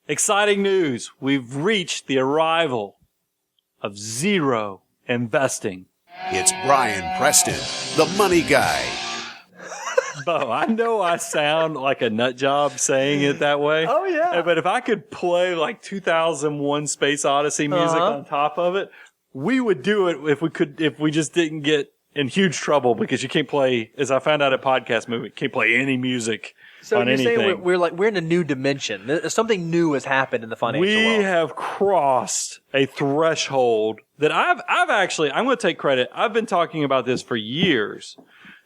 Exciting news. We've reached the arrival of zero investing. It's Brian Preston, the money guy. Bo, I know I sound like a nut job saying it that way. Oh, yeah. But if I could play like 2001 Space Odyssey music on top of it, we would do it if we just didn't get in huge trouble, because you can't play, as I found out at Podcast Movie, can't play any music on anything. So you're saying we're in a new dimension. Something new has happened in the financial world. We have crossed a threshold that I'm going to take credit. I've been talking about this for years,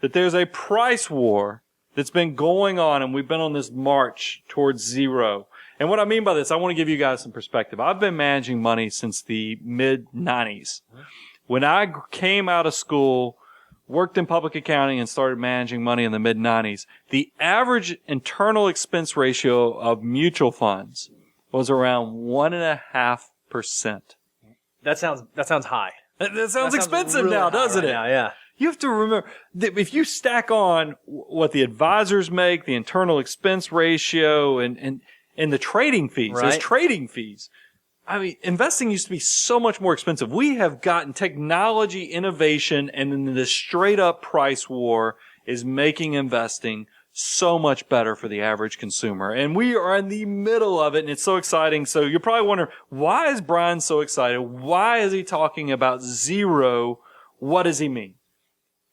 that there's a price war that's been going on, and we've been on this march towards zero. And what I mean by this, I want to give you guys some perspective. I've been managing money since the mid-90s. When I came out of school, worked in public accounting, and started managing money in the mid-90s, the average internal expense ratio of mutual funds was around 1.5%. That sounds high. That sounds expensive really now, doesn't it? Now, yeah. You have to remember that if you stack on what the advisors make, the internal expense ratio, and the trading fees, right. Those trading fees. I mean, investing used to be so much more expensive. We have gotten technology, innovation, and then the straight up price war is making investing so much better for the average consumer. And we are in the middle of it, and it's so exciting. So you're probably wondering, why is Brian so excited? Why is he talking about zero? What does he mean?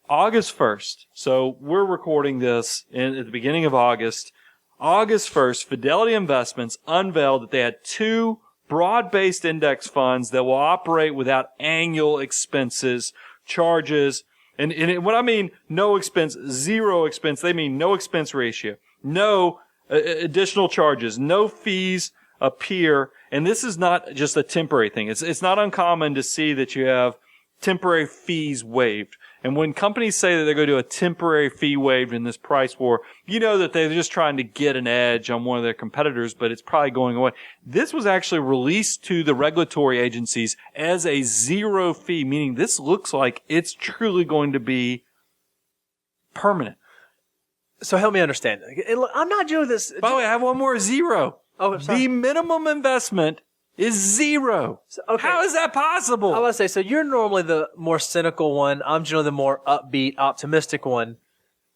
August 1st. So we're recording this at the beginning of August. August 1st, Fidelity Investments unveiled that they had 2 broad-based index funds that will operate without annual expenses, charges, and what I mean, no expense, zero expense, they mean no expense ratio, no additional charges, no fees appear, and this is not just a temporary thing. It's not uncommon to see that you have temporary fees waived. And when companies say that they're going to do a temporary fee waived in this price war, you know that they're just trying to get an edge on one of their competitors, but it's probably going away. This was actually released to the regulatory agencies as a zero fee, meaning this looks like it's truly going to be permanent. So help me understand. I'm not doing this. By the way, I have one more, zero. Oh, I'm sorry. The minimum investment is zero. So, okay. How is that possible? I want to say, so you're normally the more cynical one. I'm generally the more upbeat, optimistic one.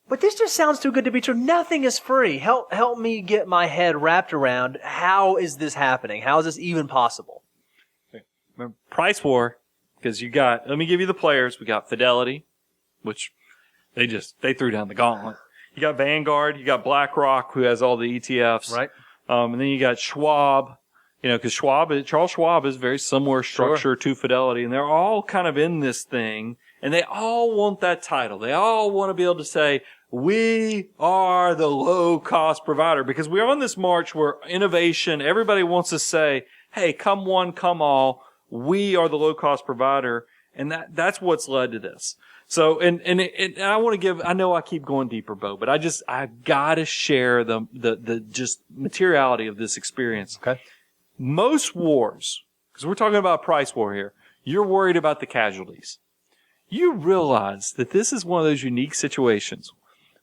But this just sounds too good to be true. Nothing is free. Help me get my head wrapped around how is this happening? How is this even possible? Remember, price war, because let me give you the players. We got Fidelity, which they threw down the gauntlet. You got Vanguard, you got BlackRock, who has all the ETFs. Right. And then you got Schwab. Because Charles Schwab is very similar structure to Fidelity, and they're all kind of in this thing, and they all want that title. They all want to be able to say, we are the low-cost provider, because we're on this march where innovation, everybody wants to say, hey, come one, come all, we are the low-cost provider, and that's what's led to this. So, and I want to I know I keep going deeper, Bo, but I've got to share the just materiality of this experience. Okay. Most wars, because we're talking about price war here, you're worried about the casualties. You realize that this is one of those unique situations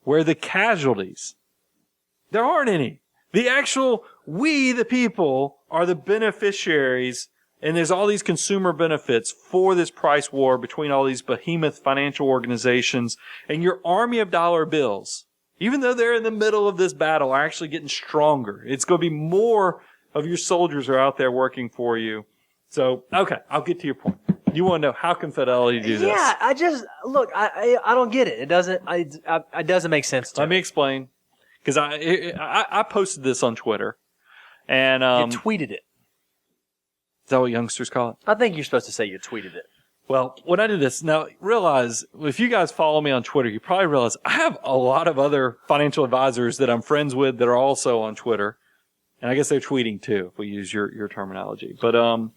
where the casualties, there aren't any. We, the people, are the beneficiaries, and there's all these consumer benefits for this price war between all these behemoth financial organizations, and your army of dollar bills, even though they're in the middle of this battle, are actually getting stronger. It's going to be more of your soldiers are out there working for you. So, okay, I'll get to your point. You want to know how can Fidelity do this? Yeah, I don't get it. It doesn't make sense to me. Let me explain. Because I posted this on Twitter. And you tweeted it. Is that what youngsters call it? I think you're supposed to say you tweeted it. Well, when I did this, now realize, if you guys follow me on Twitter, you probably realize I have a lot of other financial advisors that I'm friends with that are also on Twitter. And I guess they're tweeting too, if we use your terminology. But and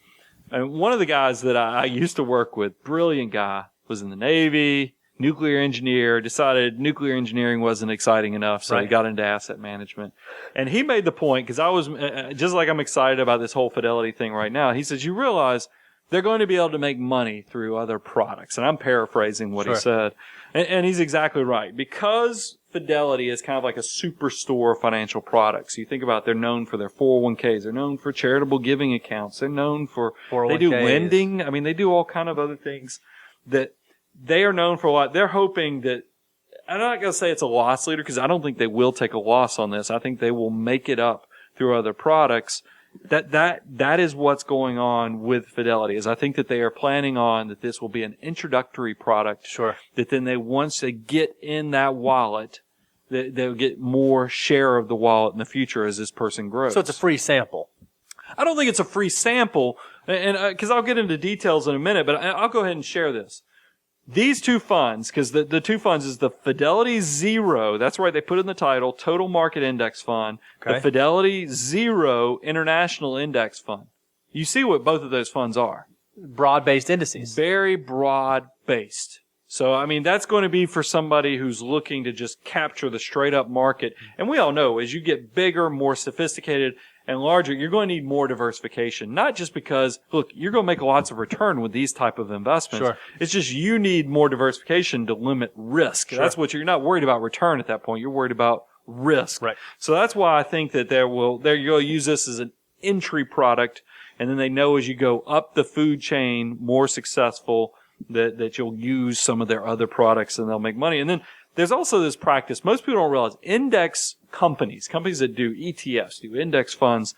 one of the guys that I used to work with, brilliant guy, was in the Navy, nuclear engineer, decided nuclear engineering wasn't exciting enough, so he got into asset management. And he made the point, because I was, just like I'm excited about this whole Fidelity thing right now, he says, you realize they're going to be able to make money through other products. And I'm paraphrasing what he said. And he's exactly right. Because Fidelity as kind of like a superstore of financial products. You think about it, they're known for their 401ks. They're known for charitable giving accounts. They're known for, they do lending. I mean, they do all kind of other things that they are known for a lot. They're hoping that, I'm not going to say it's a loss leader because I don't think they will take a loss on this. I think they will make it up through other products. That is what's going on with Fidelity, is I think that they are planning on that this will be an introductory product. Sure. That then once they get in that wallet, they'll get more share of the wallet in the future as this person grows. So it's a free sample. I don't think it's a free sample, and because I'll get into details in a minute, but I'll go ahead and share this. These two funds, because the two funds is the Fidelity Zero, that's right, they put in the title, Total Market Index Fund, the Fidelity Zero International Index Fund. You see what both of those funds are. Broad-based indices. Very broad-based. So, I mean, that's going to be for somebody who's looking to just capture the straight-up market. And we all know, as you get bigger, more sophisticated, and larger, you're going to need more diversification. Not just because, look, you're going to make lots of return with these type of investments. Sure. It's just you need more diversification to limit risk. Sure. That's what you're not worried about return at that point. You're worried about risk. Right. So that's why I think that they're going to use this as an entry product, and then they know as you go up the food chain, more successful, that you'll use some of their other products and they'll make money. And then there's also this practice. Most people don't realize index companies that do ETFs, do index funds,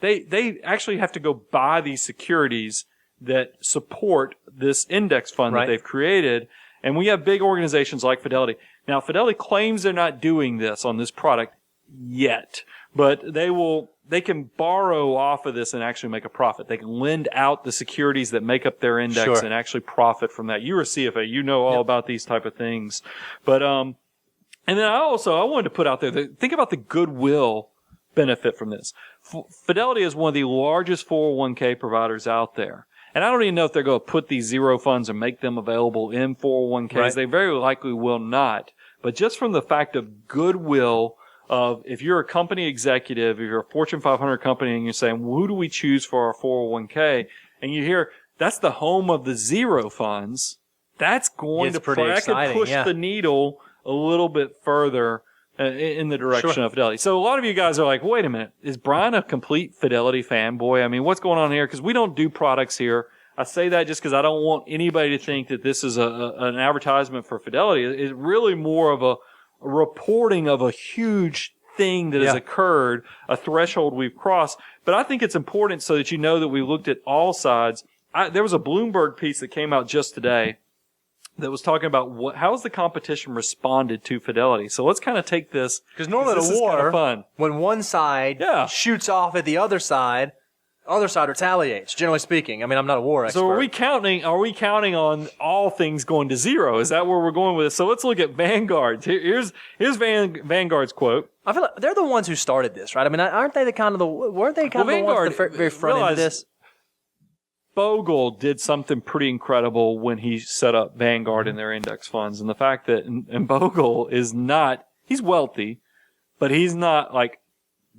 they actually have to go buy these securities that support this index fund that they've created. And we have big organizations like Fidelity. Now, Fidelity claims they're not doing this on this product yet, but they can borrow off of this and actually make a profit. They can lend out the securities that make up their index and actually profit from that. You're a CFA. You know all about these type of things. But, and then I wanted to put out there that think about the goodwill benefit from this. Fidelity is one of the largest 401k providers out there. And I don't even know if they're going to put these zero funds and make them available in 401ks. Right. They very likely will not. But just from the fact of goodwill of if you're a company executive, if you're a Fortune 500 company and you're saying, well, who do we choose for our 401k? And you hear that's the home of the zero funds. That's going to push the needle a little bit further in the direction of Fidelity. So a lot of you guys are like, wait a minute, is Brian a complete Fidelity fanboy? I mean, what's going on here? Because we don't do products here. I say that just because I don't want anybody to think that this is an advertisement for Fidelity. It's really more of a reporting of a huge thing that has occurred, a threshold we've crossed. But I think it's important so that you know that we looked at all sides. There was a Bloomberg piece that came out just today that was talking about how has the competition responded to Fidelity. So let's kind of take this. Because normally in a war, when one side shoots off at the other side retaliates, generally speaking. I mean, I'm not a war expert. So are we counting on all things going to zero? Is that where we're going with this? So let's look at Vanguard. Here's Vanguard's quote. I feel like they're the ones who started this, right? I mean, weren't they the ones at the very front end of this? Bogle did something pretty incredible when he set up Vanguard in their index funds. And the fact that, and Bogle he's wealthy, but he's not like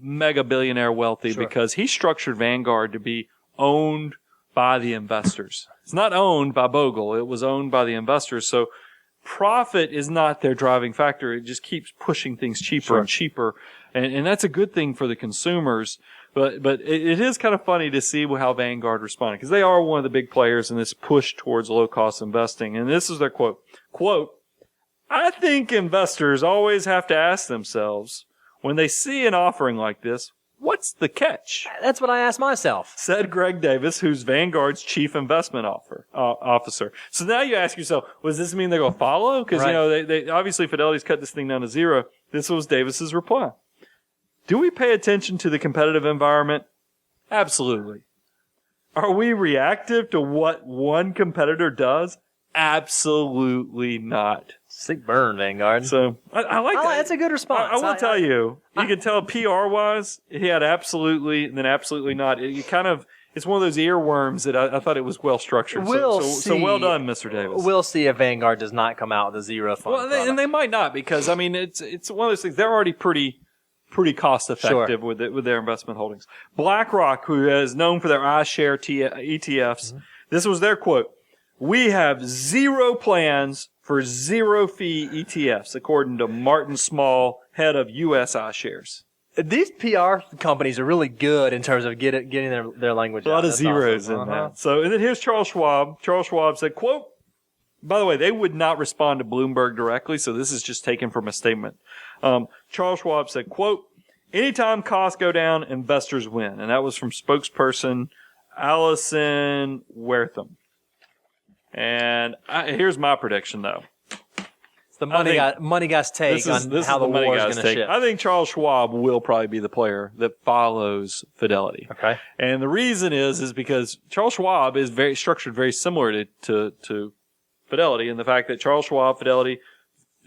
mega billionaire wealthy because he structured Vanguard to be owned by the investors. It's not owned by Bogle. It was owned by the investors. So profit is not their driving factor. It just keeps pushing things cheaper and cheaper. And that's a good thing for the consumers. But it is kind of funny to see how Vanguard responded because they are one of the big players in this push towards low cost investing. And this is their quote. Quote, I think investors always have to ask themselves when they see an offering like this, what's the catch? That's what I asked myself. Said Greg Davis, who's Vanguard's chief investment officer. So now you ask yourself, does this mean they're going to follow? Because, they obviously Fidelity's cut this thing down to zero. This was Davis's reply. Do we pay attention to the competitive environment? Absolutely. Are we reactive to what one competitor does? Absolutely not. Sick burn, Vanguard. So I like that. That's a good response. I will tell you can tell PR-wise, he had absolutely and then absolutely not. It's one of those earworms that I thought it was well structured. So well done, Mr. Davis. We'll see if Vanguard does not come out with a zero fund. Well, and they might not because I mean it's one of those things. They're already pretty cost effective with their investment holdings. BlackRock, who is known for their iShare ETFs, this was their quote. We have zero plans for zero-fee ETFs, according to Martin Small, head of US iShares. These PR companies are really good in terms of getting their language out. A lot of That's zeros awesome. in that. So, and then here's Charles Schwab. Charles Schwab said, quote, by the way, they would not respond to Bloomberg directly, so this is just taken from a statement. Charles Schwab said, quote, anytime costs go down, investors win. And that was from spokesperson Allison Wertham. And here's my prediction, though. It's the money guy's take on how the war is going to shift. I think Charles Schwab will probably be the player that follows Fidelity. Okay. And the reason is because Charles Schwab is structured very similar to Fidelity, and the fact that Charles Schwab, Fidelity,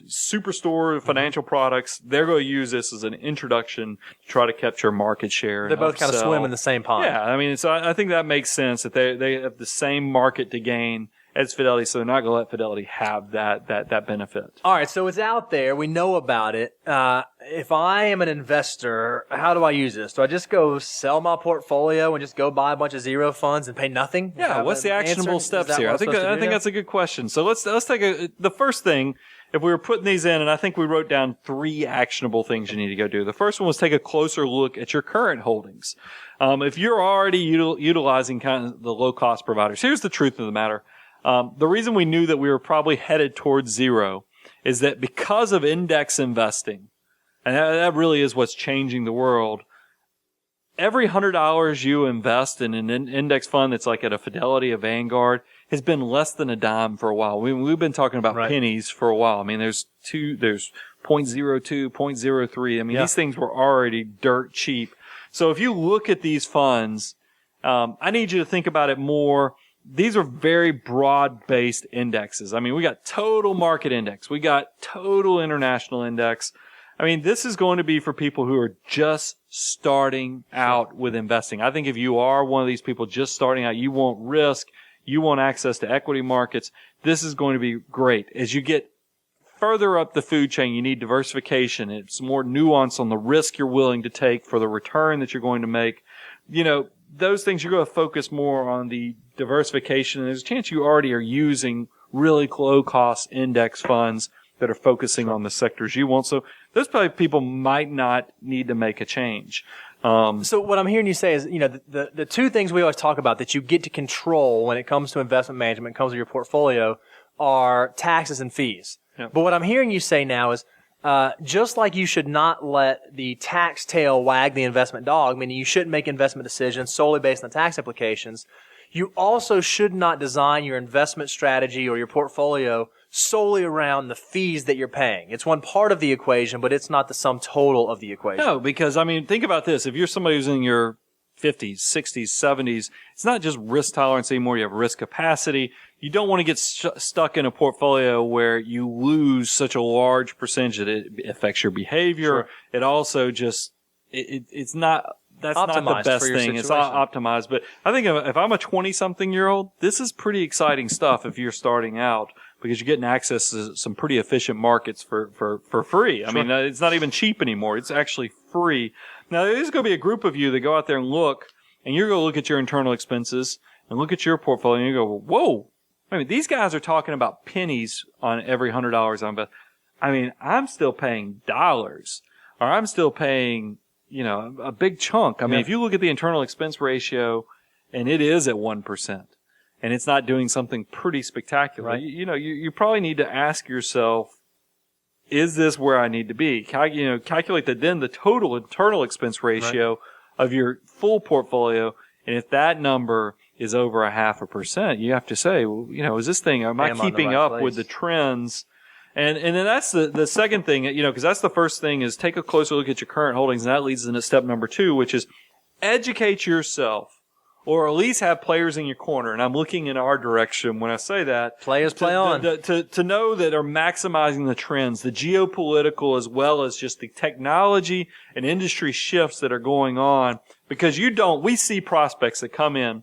Superstore financial products, they're going to use this as an introduction to try to capture market share. They both kind of swim in the same pond. Yeah, I mean, so I think that makes sense that they have the same market to gain as Fidelity, so they're not going to let Fidelity have that benefit. All right, so it's out there. We know about it. If I am an investor, how do I use this? Do I just go sell my portfolio and just go buy a bunch of zero funds and pay nothing? Yeah, what's the actionable steps here? I think that's a good question. So let's take the first thing. If we were putting these in, and I think we wrote down 3 actionable things you need to go do. The first one was take a closer look at your current holdings. If you're already utilizing kind of the low-cost providers, here's the truth of the matter. The reason we knew that we were probably headed towards zero is that because of index investing, and that really is what's changing the world, every $100 you invest in an index fund that's like at a Fidelity, a Vanguard, has been less than a dime for a while. We've been talking about pennies for a while. I mean, there's 0.02, 0.03. I mean, these things were already dirt cheap. So if you look at these funds, I need you to think about it more. These are very broad-based indexes. I mean, we got total market index. We got total international index. I mean, this is going to be for people who are just starting out with investing. I think if you are one of these people just starting out, you want risk, you want access to equity markets, this is going to be great. As you get further up the food chain, you need diversification. It's more nuance on the risk you're willing to take for the return that you're going to make. You know, those things, you're going to focus more on the diversification. And there's a chance you already are using really low-cost index funds that are focusing on the sectors you want. So those probably people might not need to make a change. So what I'm hearing you say is, you know, the 2 things we always talk about that you get to control when it comes to investment management, comes to your portfolio, are taxes and fees. Yep. But what I'm hearing you say now is, just like you should not let the tax tail wag the investment dog, meaning you shouldn't make investment decisions solely based on tax implications, you also should not design your investment strategy or your portfolio solely around the fees that you're paying. It's one part of the equation, but it's not the sum total of the equation. No, because, I mean, think about this. If you're somebody who's in your 50s, 60s, 70s, it's not just risk tolerance anymore. You have risk capacity. You don't want to get stuck in a portfolio where you lose such a large percentage that it affects your behavior. Sure. It also just, it's not, that's optimized not the best thing. Situation. It's not optimized. But I think if I'm a 20-something-year-old, this is pretty exciting stuff if you're starting out, because you're getting access to some pretty efficient markets for free. I mean, it's not even cheap anymore. It's actually free. Now, there's going to be a group of you that go out there and look, and you're going to look at your internal expenses and look at your portfolio, and you go, whoa. I mean, these guys are talking about pennies on every $100 I invest. I mean, I'm still paying dollars, or I'm still paying, you know, a big chunk. I mean, if you look at the internal expense ratio, and it is at 1%, and it's not doing something pretty spectacular, you probably need to ask yourself, is this where I need to be? Calculate then the total internal expense ratio of your full portfolio, and if that number is over 0.5%, you have to say, well, you know, is this thing, am I keeping up with the trends? And then that's the second thing, you know, because that's the first thing, is take a closer look at your current holdings, and that leads into step number 2, which is educate yourself, or at least have players in your corner. And I'm looking in our direction when I say that. Players play on. To know that are maximizing the trends, the geopolitical as well as just the technology and industry shifts that are going on. Because we see prospects that come in,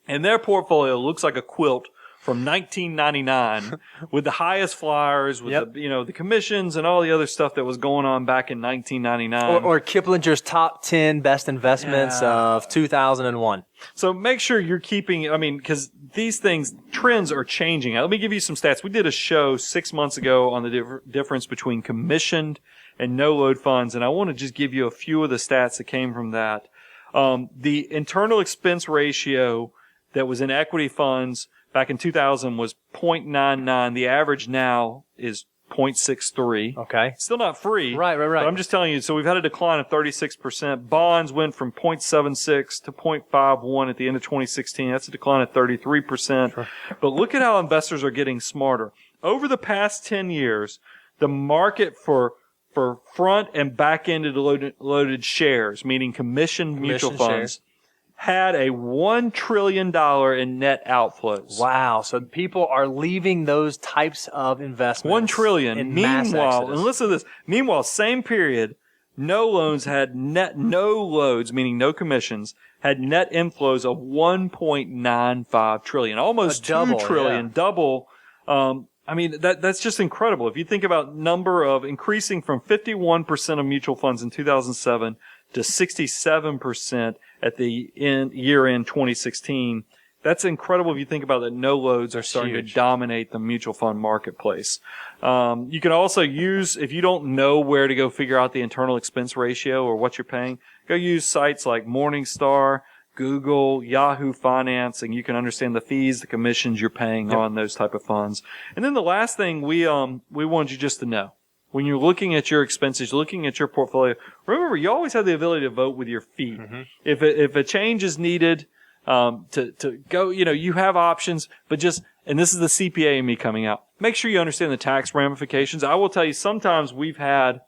and their portfolio looks like a quilt from 1999 with the highest flyers, with the commissions and all the other stuff that was going on back in 1999. Or Kiplinger's top 10 best investments of 2001. So make sure you're keeping, because these trends are changing. Let me give you some stats. We did a show 6 months ago on the difference between commissioned and no-load funds, and I want to just give you a few of the stats that came from that. The internal expense ratio that was in equity funds back in 2000 was 0.99. The average now is 0.63. Okay. Still not free. Right. But I'm just telling you, so we've had a decline of 36%. Bonds went from 0.76 to 0.51 at the end of 2016. That's a decline of 33%. Sure. But look at how investors are getting smarter. Over the past 10 years, the market for front and back-ended loaded shares, meaning commissioned mutual funds, had a $1 trillion in net outflows. Wow. So people are leaving those types of investments. $1 trillion. Meanwhile, and listen to this. Meanwhile, same period, no loans, meaning no commissions, had net inflows of 1.95 trillion. Almost $2 trillion, double. That's just incredible. If you think about number of increasing from 51% of mutual funds in 2007 to 67% at the year end 2016, that's incredible if you think about that. No loads are starting to dominate the mutual fund marketplace. You can also use, if you don't know where to go figure out the internal expense ratio or what you're paying, go use sites like Morningstar, Google, Yahoo Finance, and you can understand the fees, the commissions you're paying on those type of funds. And then the last thing we want you just to know, when you're looking at your expenses, looking at your portfolio, remember you always have the ability to vote with your feet. Mm-hmm. If a change is needed, to go, you have options, but and this is the CPA in me coming out, make sure you understand the tax ramifications. I will tell you, sometimes we've had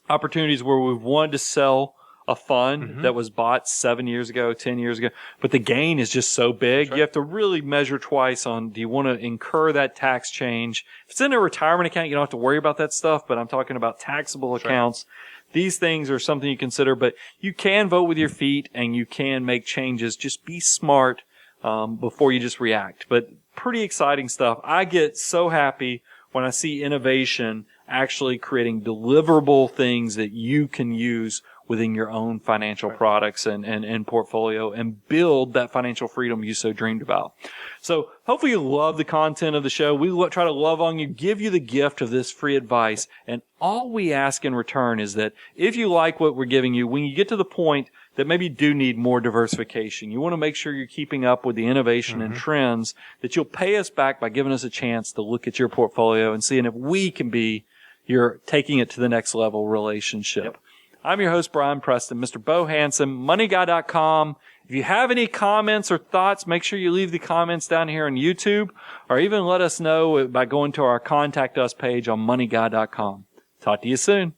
opportunities where we've wanted to sell a fund that was bought 7 years ago, 10 years ago, but the gain is just so big. Right. You have to really measure twice on, do you want to incur that tax change? If it's in a retirement account, you don't have to worry about that stuff, but I'm talking about taxable accounts. These things are something you consider, but you can vote with your feet and you can make changes. Just be smart, before you just react. But pretty exciting stuff. I get so happy when I see innovation actually creating deliverable things that you can use within your own financial products and portfolio and build that financial freedom you so dreamed about. So hopefully you love the content of the show. We try to love on you, give you the gift of this free advice. And all we ask in return is that if you like what we're giving you, when you get to the point that maybe you do need more diversification, you want to make sure you're keeping up with the innovation and trends, that you'll pay us back by giving us a chance to look at your portfolio and seeing if we can be your taking it to the next level relationship. Yep. I'm your host, Brian Preston, Mr. Bo Hansen, moneyguy.com. If you have any comments or thoughts, make sure you leave the comments down here on YouTube, or even let us know by going to our Contact Us page on moneyguy.com. Talk to you soon.